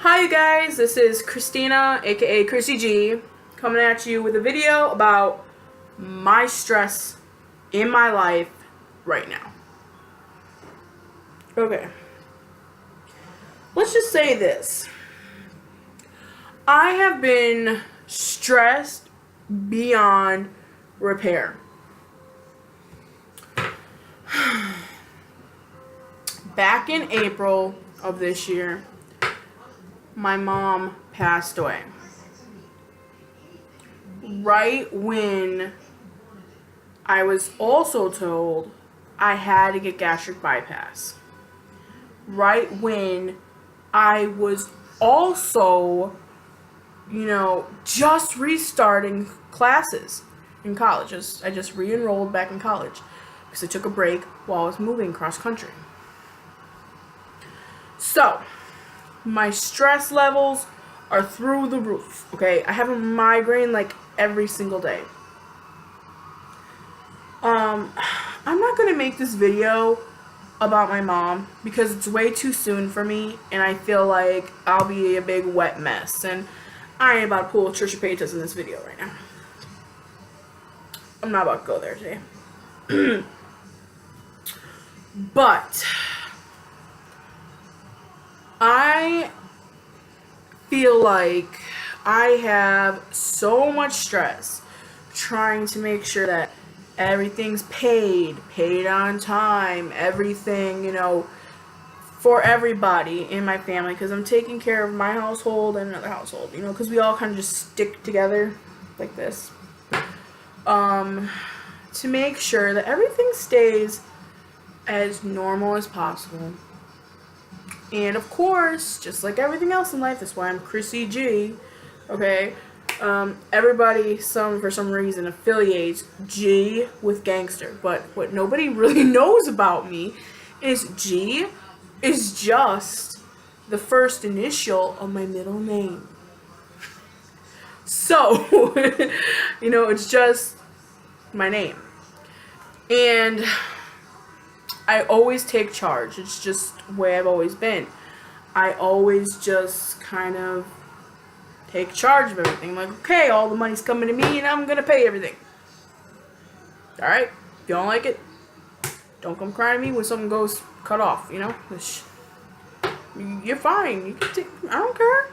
Hi you guys, this is Christina, aka Chrissy G, coming at you with a video about my stress in my life right now. Okay, let's just say this. I have been stressed beyond repair. Back in April of this year, my mom passed away. Right when I was also told I had to get gastric bypass. Right when I was also, just restarting classes in college. I just re-enrolled back in college because I took a break while I was moving cross country. So, my stress levels are through the roof, okay? I have a migraine like every single day. I'm not going to make this video about my mom because it's way too soon for me and I feel like I'll be a big wet mess and I ain't about to pull Trisha Paytas in this video right now. I'm not about to go there today. But I feel like I have so much stress trying to make sure that everything's paid on time, everything, for everybody in my family, because I'm taking care of my household and another household, because we all kind of just stick together like this, to make sure that everything stays as normal as possible. And of course, just like everything else in life, that's why I'm Chrissy G, okay? Everybody, for some reason, affiliates G with gangster. But what nobody really knows about me is G is just the first initial of my middle name. So, it's just my name. And I always take charge. It's just the way I've always been. I always just kind of take charge of everything. I'm like, okay, all the money's coming to me and I'm going to pay everything. Alright? If you don't like it, don't come crying to me when something goes cut off, You're fine. You can I don't care.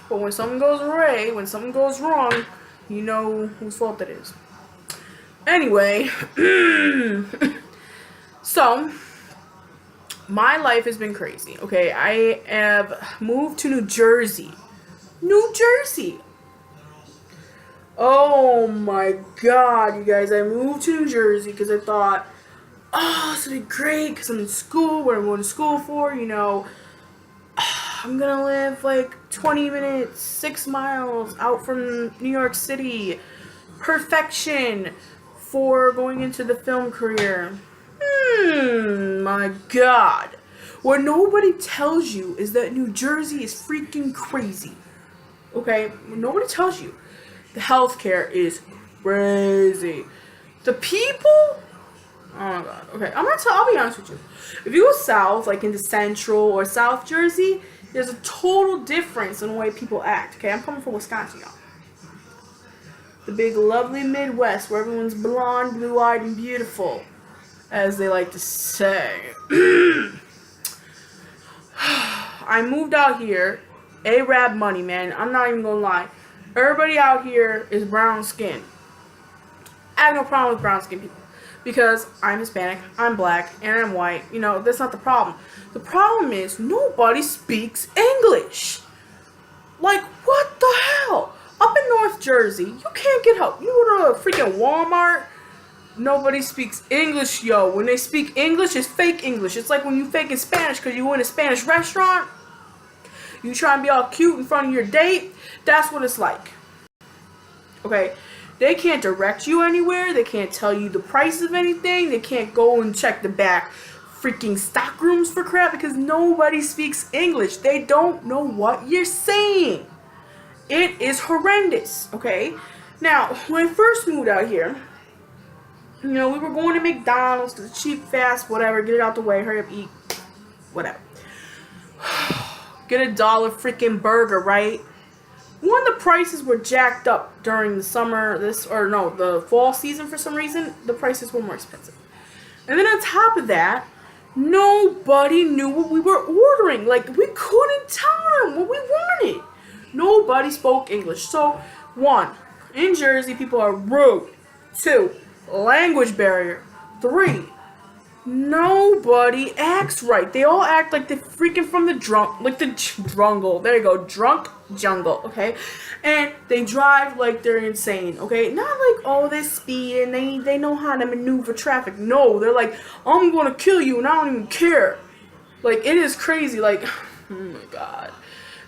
But when something goes away, when something goes wrong, you know whose fault it is. Anyway, so, my life has been crazy, okay? I have moved to New Jersey. New Jersey! Oh my god, you guys. I moved to New Jersey because I thought, this would be great because I'm in school, what I'm going to school for, I'm gonna live like 20 minutes, 6 miles out from New York City. Perfection for going into the film career. My god. What nobody tells you is that New Jersey is freaking crazy. Okay? What nobody tells you. The healthcare is crazy. The people? Oh my god. Okay, I'll be honest with you. If you go south, like into Central or South Jersey, there's a total difference in the way people act. Okay, I'm coming from Wisconsin, y'all. The big lovely Midwest where everyone's blonde, blue-eyed, and beautiful, as they like to say. I moved out here, Arab money, man. I'm not even gonna lie. Everybody out here is brown skin. I have no problem with brown skin people because I'm Hispanic, I'm black, and I'm white. That's not the problem. The problem is nobody speaks English. Like, what the hell? Up in North Jersey, you can't get help. You go to a freaking Walmart, nobody speaks English, yo. When they speak English, it's fake English. It's like when you fake in Spanish because you go in a Spanish restaurant. You try and be all cute in front of your date. That's what it's like. Okay? They can't direct you anywhere. They can't tell you the price of anything. They can't go and check the back freaking stock rooms for crap because nobody speaks English. They don't know what you're saying. It is horrendous, okay? Now, when I first moved out here, we were going to McDonald's because it's cheap, fast, whatever. Get it out the way. Hurry up, eat. Whatever. get $1 freaking burger, right? When the prices were jacked up during the summer, the fall season for some reason, the prices were more expensive. And then on top of that, nobody knew what we were ordering. Like, we couldn't tell them what we wanted. Nobody spoke English. So, 1, in Jersey, people are rude. 2, language barrier. 3, nobody acts right. They all act like they're freaking from the jungle. There you go, drunk jungle, okay? And they drive like they're insane, okay? Not like, oh, they're speeding, they know how to maneuver traffic. No, they're like, I'm gonna kill you and I don't even care. Like, it is crazy, like, oh my god.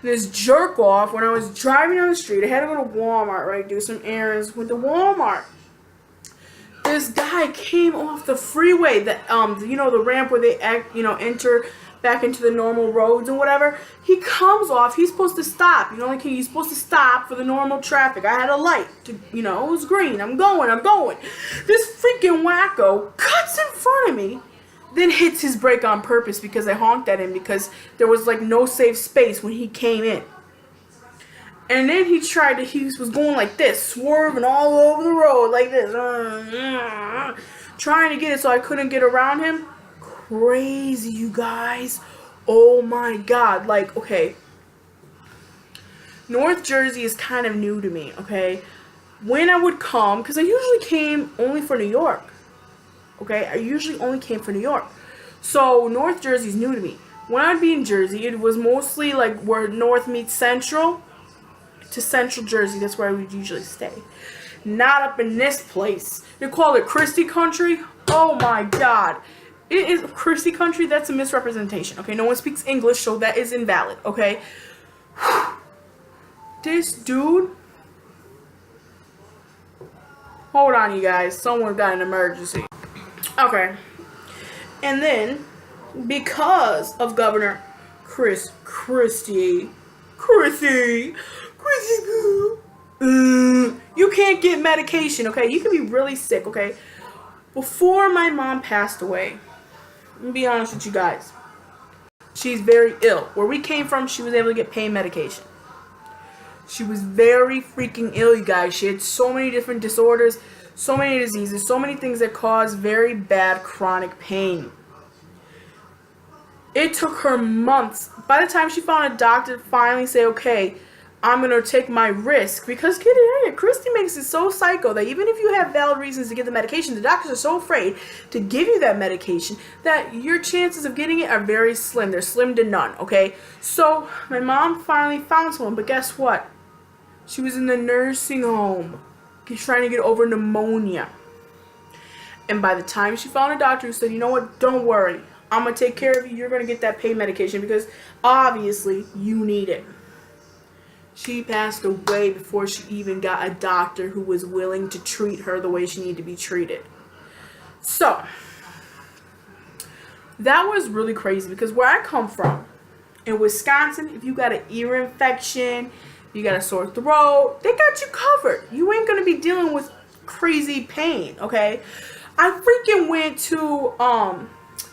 This jerk off, when I was driving down the street, I had to go to Walmart, right? Do some errands with the Walmart. This guy came off the freeway, the ramp where they enter back into the normal roads and whatever. He comes off. He's supposed to stop. Like he's supposed to stop for the normal traffic. I had a light to, it was green. I'm going. This freaking wacko cuts in front of me, then hits his brake on purpose because I honked at him because there was like no safe space when he came in. And then he was going like this, swerving all over the road like this, trying to get it so I couldn't get around him. Crazy, you guys. Oh my god. Like, okay. North Jersey is kind of new to me, okay? When I would come, because I usually came only for New York. Okay? I usually only came for New York. So, North Jersey is new to me. When I'd be in Jersey, it was mostly like where North meets Central. To Central Jersey, that's where I would usually stay. Not up in this place. They call it Christie Country. Oh my god. It is Christie Country. That's a misrepresentation. Okay, no one speaks English, so that is invalid. Okay. This dude. Hold on, you guys. Someone got an emergency. Okay. And then, because of Governor Christie, you can't get medication, okay? You can be really sick, okay? Before my mom passed away, let me be honest with you guys, she's very ill. Where we came from, she was able to get pain medication. She was very freaking ill, you guys. She had so many different disorders, so many diseases, so many things that cause very bad chronic pain. It took her months. By the time she found a doctor to finally say, okay, I'm going to take my risk. Because, Christy makes it so psycho that even if you have valid reasons to get the medication, the doctors are so afraid to give you that medication that your chances of getting it are very slim. They're slim to none, okay? So, my mom finally found someone, but guess what? She was in the nursing home trying to get over pneumonia. And by the time she found a doctor who said, you know what, don't worry. I'm going to take care of you. You're going to get that pain medication because obviously you need it. She passed away before she even got a doctor who was willing to treat her the way she needed to be treated. So, that was really crazy because where I come from, in Wisconsin, if you got an ear infection, you got a sore throat, they got you covered. You ain't going to be dealing with crazy pain, okay? I freaking went to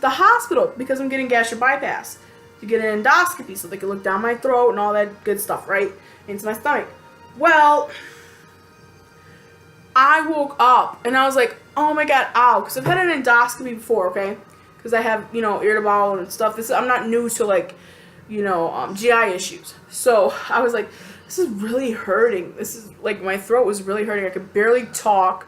the hospital because I'm getting gastric bypass to get an endoscopy so they can look down my throat and all that good stuff, right, into my stomach. Well, I woke up and I was like, oh my god, ow, because I've had an endoscopy before, okay, because I have, irritable and stuff. I'm not new to, like, GI issues. So I was like, this is really hurting. This is, like, my throat was really hurting. I could barely talk.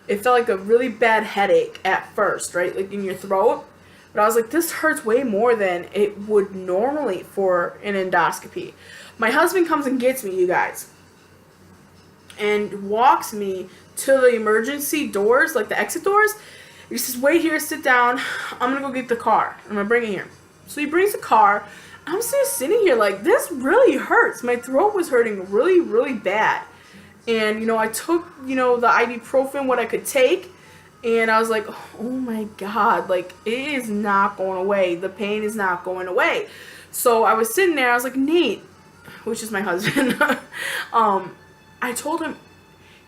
It felt like a really bad headache at first, right, like in your throat. But I was like, this hurts way more than it would normally for an endoscopy. My husband comes and gets me, you guys, and walks me to the emergency doors, like the exit doors. He says, wait here, sit down. I'm going to go get the car. I'm going to bring it here. So he brings the car. I'm just sitting here like, this really hurts. My throat was hurting really, really bad. And, I took, the ibuprofen, what I could take. And I was like, oh my god, like, it is not going away. The pain is not going away. So I was sitting there, I was like, Nate, which is my husband, I told him,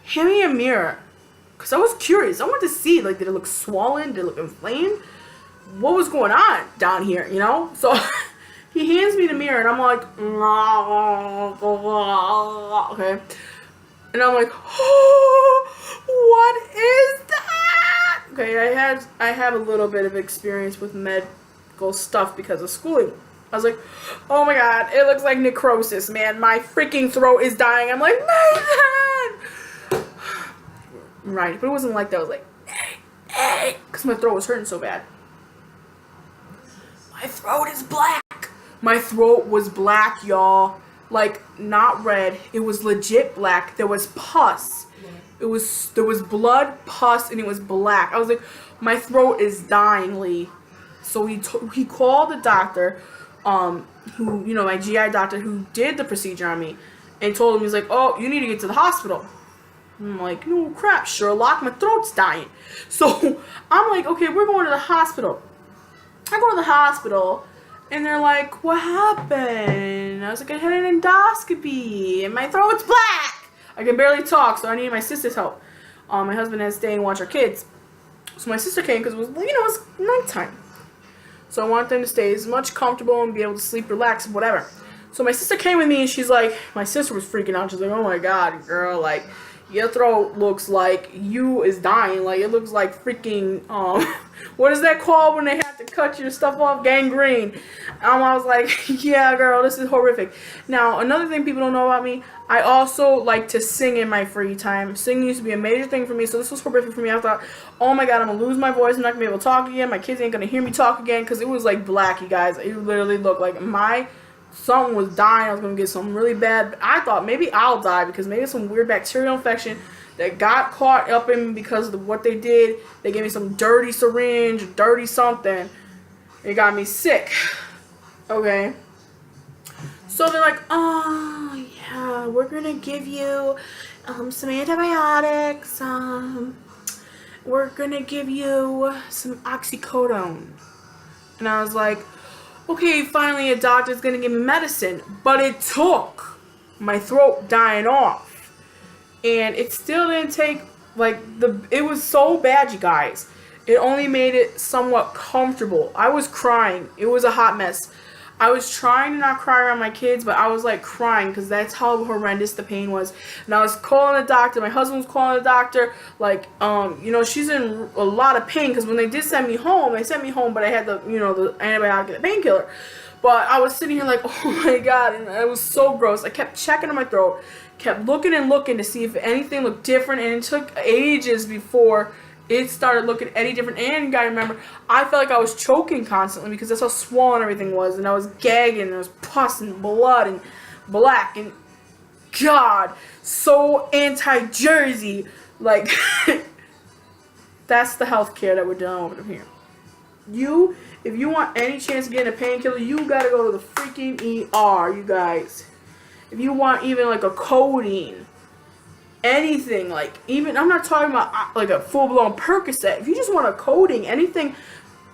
hand me a mirror. Because I was curious. I wanted to see, like, did it look swollen? Did it look inflamed? What was going on down here, So He hands me the mirror, and I'm like, okay. And I'm like, oh, what is that? Okay, I have a little bit of experience with medical stuff because of schooling. I was like, oh my god, it looks like necrosis, man. My freaking throat is dying. I'm like, Nathan! Right, but it wasn't like that. I was like, hey, because my throat was hurting so bad. My throat is black. My throat was black, y'all. Like, not red. It was legit black. There was pus. There was blood, pus, and it was black. I was like, my throat is dying, Lee. So he called the doctor, who, you know, my GI doctor who did the procedure on me, and told him, he's like, oh, you need to get to the hospital. I'm like, no crap, Sherlock, my throat's dying. So I'm like, okay, we're going to the hospital. I go to the hospital, and they're like, what happened? I was like, I had an endoscopy, and my throat's black. I can barely talk, so I needed my sister's help. My husband had to stay and watch our kids. So my sister came because it was, you know, it was nighttime. So I wanted them to stay as much comfortable and be able to sleep, relax, whatever. So my sister came with me, and she's like, my sister was freaking out. She's like, oh my god, girl, like, your throat looks like you is dying. Like, it looks like freaking, what is that called when they have to cut your stuff off? Gangrene. I was like, yeah, girl, this is horrific. Now, another thing people don't know about me, I also like to sing in my free time. Singing used to be a major thing for me, so this was horrific for me. I thought, oh my god, I'm going to lose my voice. I'm not going to be able to talk again. My kids ain't going to hear me talk again, because it was like black, you guys. It literally looked like something was dying. I was going to get something really bad. I thought maybe I'll die because maybe some weird bacterial infection that got caught up in me because of what they did. They gave me some dirty syringe, dirty something. It got me sick. Okay. So they're like, oh, yeah, we're going to give you some antibiotics. We're going to give you some oxycodone. And I was like, okay, finally a doctor's gonna give me medicine, but it took my throat dying off, and it still didn't take, like, it was so bad, you guys. It only made it somewhat comfortable. I was crying. It was a hot mess. I was trying to not cry around my kids, but I was like crying because that's how horrendous the pain was. And I was calling the doctor. My husband was calling the doctor. Like, you know, she's in a lot of pain because when they did send me home, but I had the, you know, the antibiotic and the painkiller. But I was sitting here like, oh my god, and it was so gross. I kept checking on my throat, kept looking and looking to see if anything looked different, and it took ages before it started looking any different. And you gotta remember, I felt like I was choking constantly because that's how swollen everything was, and I was gagging, and there was pus and blood and black, and god, so anti-Jersey. Like, that's the healthcare that we're dealing with over here. If you want any chance of getting a painkiller, you gotta go to the freaking ER, you guys. If you want even like a codeine, anything, like, even, I'm not talking about like a full-blown Percocet. If you just want a codeine, anything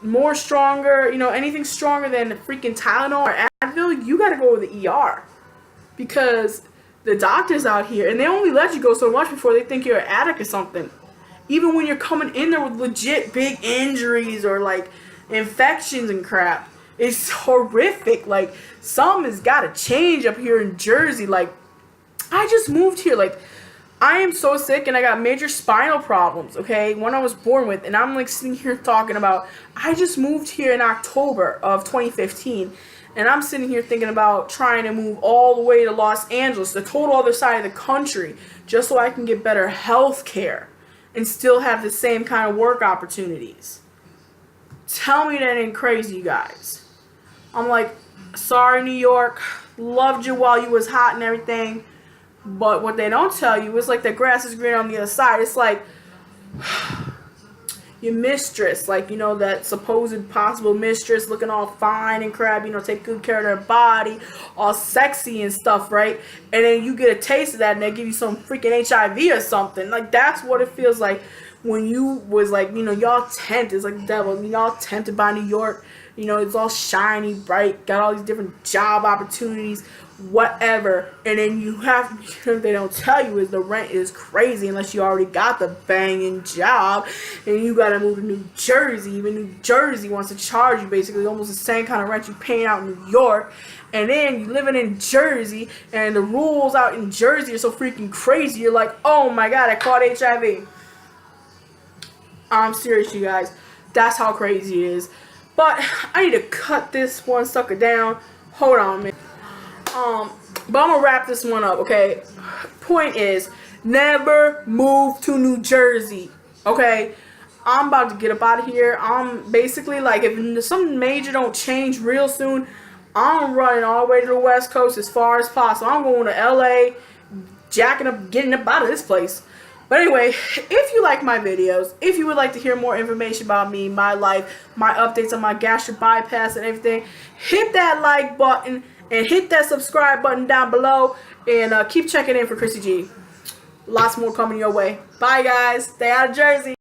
more stronger, you know, anything stronger than the freaking Tylenol or Advil, you gotta go to the ER. Because the doctors out here, and they only let you go so much before they think you're an addict or something. Even when you're coming in there with legit big injuries or like infections and crap. It's horrific. Like, something has got to change up here in Jersey. Like, I just moved here. Like, I am so sick, and I got major spinal problems, okay, when I was born with, and I'm like sitting here talking about, I just moved here in October of 2015, and I'm sitting here thinking about trying to move all the way to Los Angeles, the total other side of the country, just so I can get better health care and still have the same kind of work opportunities. Tell me that ain't crazy, you guys. I'm like, sorry, New York, loved you while you was hot and everything. But what they don't tell you is, like, the grass is green on the other side. It's like, your mistress, like, you know, that supposed possible mistress looking all fine and crap, you know, take good care of their body, all sexy and stuff, right? And then you get a taste of that and they give you some freaking HIV or something. Like, that's what it feels like when you was, like, you know, y'all tempted. It's like the devil. Y'all tempted by New York. You know, it's all shiny, bright, got all these different job opportunities, whatever. And then you have, they don't tell you is the rent is crazy unless you already got the banging job, and you gotta move to New Jersey. Even New Jersey wants to charge you basically almost the same kind of rent you paying out in New York. And then you living in Jersey, and the rules out in Jersey are so freaking crazy. You're like, oh my god, I caught HIV. I'm serious, you guys. That's how crazy it is. But I need to cut this one sucker down. Hold on, man. But I'm gonna wrap this one up, okay? Point is, never move to New Jersey, okay? I'm about to get up out of here. I'm basically like, if something major don't change real soon, I'm running all the way to the West Coast as far as possible. I'm going to LA, jacking up, getting up out of this place. But anyway, if you like my videos, if you would like to hear more information about me, my life, my updates on my gastric bypass and everything, hit that like button and hit that subscribe button down below. And keep checking in for Chrissy G. Lots more coming your way. Bye, guys. Stay out of Jersey.